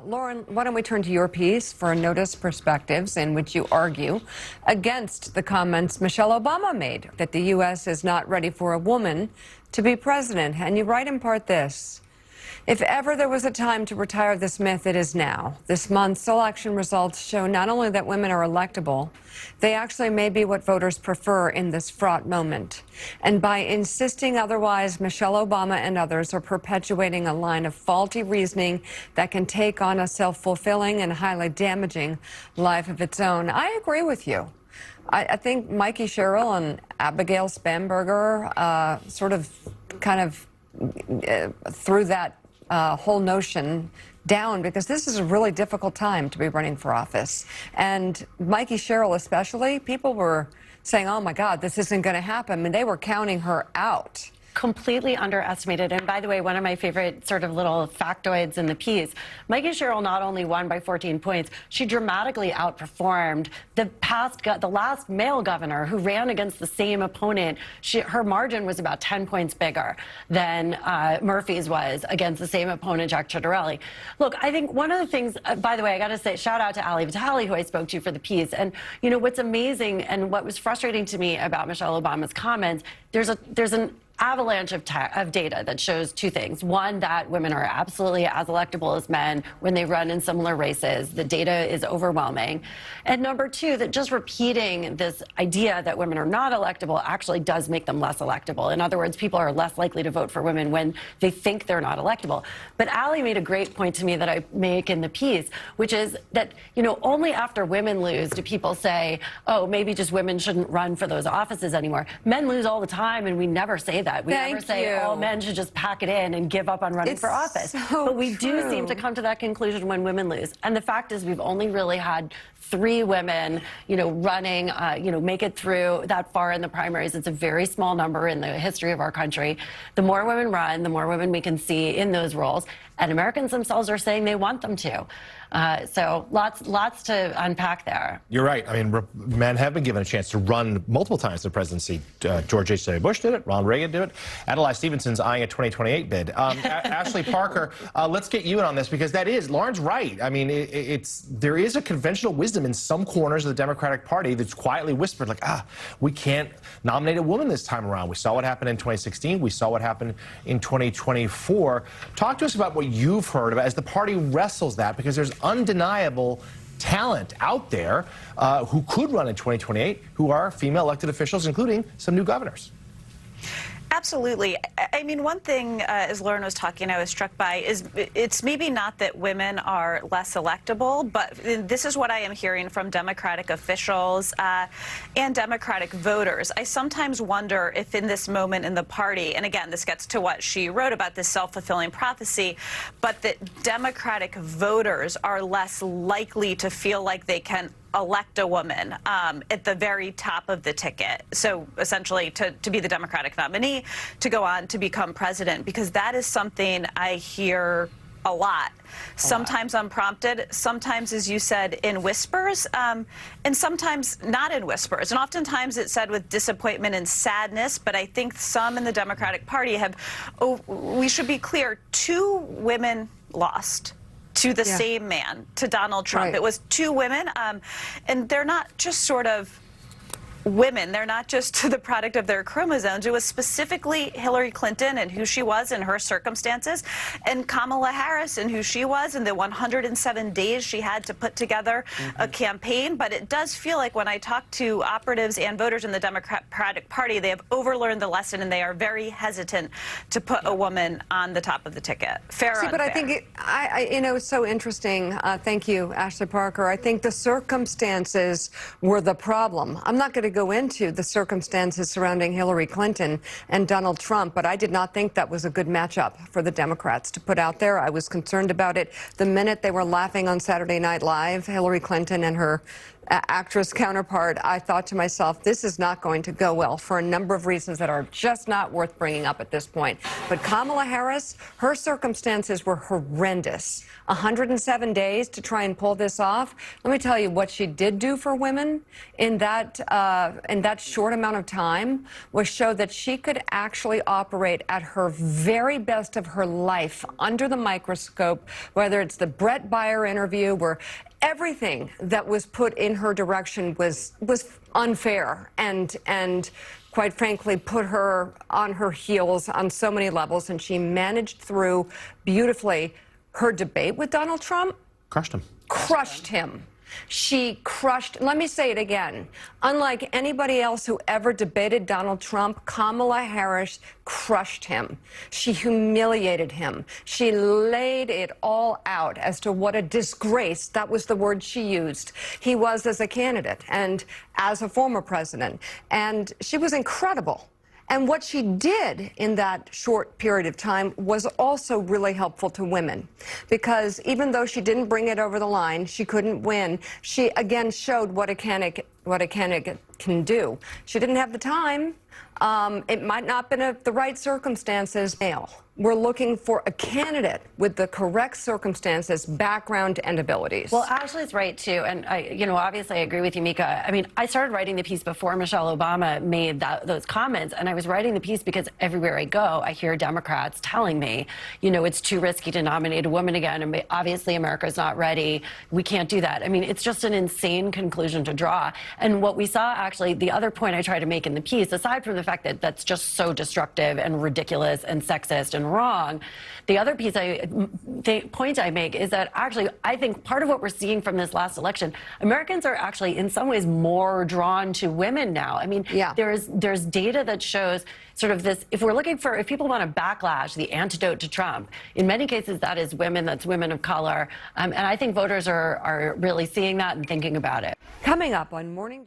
Lauren, why don't we turn to your piece for Notice Perspectives, in which you argue against the comments Michelle Obama made that the U.S. is not ready for a woman to be president. And you write in part this: if ever there was a time to retire this myth, it is now. This month's election results show not only that women are electable, they actually may be what voters prefer in this fraught moment. And by insisting otherwise, Michelle Obama and others are perpetuating a line of faulty reasoning that can take on a self-fulfilling and highly damaging life of its own. I agree with you. I think Mikey Sherrill and Abigail Spanberger threw that whole notion down, because this is a really difficult time to be running for office. And Mikey Sherrill especially, people were saying, oh my God, this isn't going to happen. And they were counting her out. Completely underestimated. And by the way, one of my favorite sort of little factoids in the piece, Mikey Sherrill not only won by 14 points, she dramatically outperformed the last male governor who ran against the same opponent. Her margin was about 10 points bigger than Murphy's was against the same opponent, Jack Ciattarelli. Look, I think one of the things, by the way, I got to say, shout out to Ali Vitale, who I spoke to for the piece. And, you know, what's amazing and what was frustrating to me about Michelle Obama's comments, there's an avalanche of data that shows two things. One, that women are absolutely as electable as men when they run in similar races. The data is overwhelming. And number two, that just repeating this idea that women are not electable actually does make them less electable. In other words, people are less likely to vote for women when they think they're not electable. But Ali made a great point to me that I make in the piece, which is that, you know, only after women lose do people say, oh, maybe just women shouldn't run for those offices anymore. Men lose all the time, and we never say that. We never say all men should just pack it in and give up on running for office. But we do seem to come to that conclusion when women lose. And the fact is, we've only really had 3 women, you know, running, make it through that far in the primaries. It's a very small number in the history of our country. The more women run, the more women we can see in those roles. And Americans themselves are saying they want them to. So lots to unpack there. You're right. I mean, men have been given a chance to run multiple times for the presidency. George H.W. Bush did it. Ronald Reagan did it. Adlai Stevenson's eyeing a 2028 bid. Ashley Parker, let's get you in on this, because that is, Lauren's right. I mean, there is a conventional wisdom in some corners of the Democratic Party that's quietly whispered, like, we can't nominate a woman this time around. We saw what happened in 2016. We saw what happened in 2024. Talk to us about what you've heard about as the party wrestles that, because there's undeniable talent out there who could run in 2028, who are female elected officials, including some new governors. Absolutely. I mean, one thing, as Lauren was talking, I was struck by is it's maybe not that women are less electable, but this is what I am hearing from Democratic officials and Democratic voters. I sometimes wonder if in this moment in the party, and again, this gets to what she wrote about this self-fulfilling prophecy, but that Democratic voters are less likely to feel like they can elect a woman at the very top of the ticket. So essentially to be the Democratic nominee, to go on to become president, because that is something I hear a lot. Sometimes unprompted, sometimes, as you said, in whispers, and sometimes not in whispers. And oftentimes it's said with disappointment and sadness, but I think some in the Democratic Party have, we should be clear, 2 women lost to the same man, to Donald Trump. Right. It was 2 women, and they're not just sort of women. They're not just the product of their chromosomes. It was specifically Hillary Clinton and who she was in her circumstances, and Kamala Harris and who she was in the 107 days she had to put together a campaign. But it does feel like when I talk to operatives and voters in the Democratic Party, they have overlearned the lesson and they are very hesitant to put a woman on the top of the ticket. Fair or unfair? But I think, it's so interesting. Thank you, Ashley Parker. I think the circumstances were the problem. I'm not going to go into the circumstances surrounding Hillary Clinton and Donald Trump, but I did not think that was a good matchup for the Democrats to put out there. I was concerned about it the minute they were laughing on Saturday Night Live, Hillary Clinton and her actress counterpart, I thought to myself, this is not going to go well for a number of reasons that are just not worth bringing up at this point. But Kamala Harris, her circumstances were horrendous. 107 days to try and pull this off. Let me tell you what she did do for women in that short amount of time was show that she could actually operate at her very best of her life under the microscope, whether it's the Brett Baier interview where everything that was put in her direction was unfair and quite frankly put her on her heels on so many levels, and she managed through beautifully her debate with Donald Trump. Crushed him. She crushed, let me say it again, unlike anybody else who ever debated Donald Trump, Kamala Harris crushed him. She humiliated him. She laid it all out as to what a disgrace, that was the word she used, he was as a candidate and as a former president. And she was incredible. And what she did in that short period of time was also really helpful to women, because even though she didn't bring it over the line, she couldn't win. She again showed what a candidate can do. She didn't have the time. It might not have been the right circumstances. We're looking for a candidate with the correct circumstances, background, and abilities. Well, Ashley's right, too. And, obviously I agree with you, Mika. I mean, I started writing the piece before Michelle Obama made those comments. And I was writing the piece because everywhere I go, I hear Democrats telling me, it's too risky to nominate a woman again. And obviously America's not ready. We can't do that. I mean, it's just an insane conclusion to draw. And what we saw, actually, the other point I try to make in the piece, aside from the fact that that's just so destructive and ridiculous and sexist and wrong, the other point I make is that actually I think part of what we're seeing from this last election, Americans are actually in some ways more drawn to women now. I mean, there's data that shows sort of this, if people want to backlash the antidote to Trump, in many cases that is women, that's women of color. And I think voters are really seeing that and thinking about it. Coming up on Morning